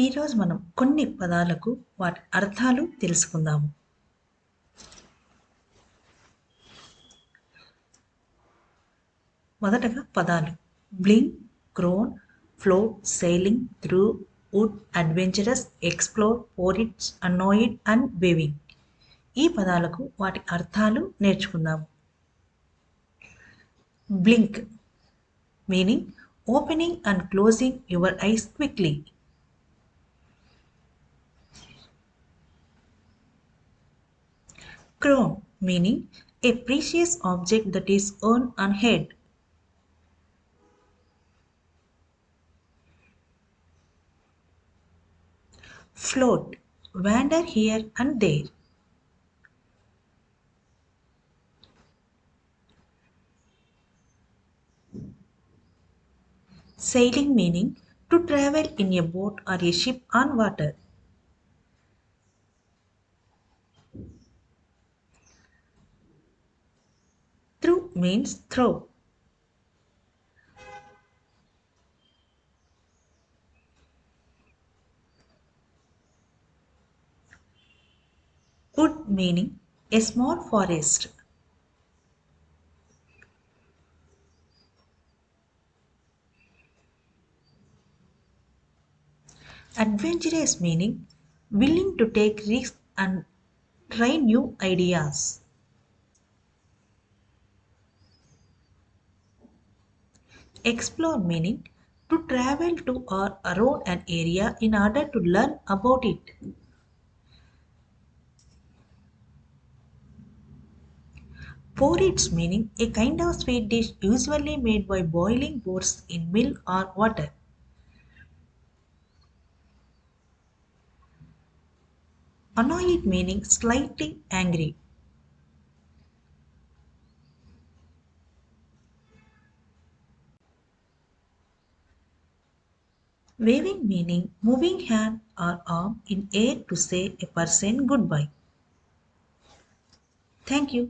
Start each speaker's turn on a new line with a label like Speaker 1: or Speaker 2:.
Speaker 1: ఈరోజు మనం కొన్ని పదాలకు వాటి అర్థాలు తెలుసుకుందాము. మొదటగా పదాలు blink, crown, float, sailing, through, wood, adventurous, explore, parrots, annoyed and waving. ఈ పదాలకు వాటి అర్థాలు నేర్చుకుందాము. Blink meaning opening and closing your eyes quickly. Crown meaning a precious object that is earned on head. Float, wander here and there. Sailing meaning to travel in a boat or a ship on water. Thru means throw. Wood meaning a small forest. Adventurous meaning willing to take risks and try new ideas. Explore meaning to travel to or around an area in order to learn about it. Porridge meaning a kind of sweet dish usually made by boiling oats in milk or water. Annoyed meaning slightly angry. Waving meaning moving hand or arm in air to say a person goodbye. Thank you.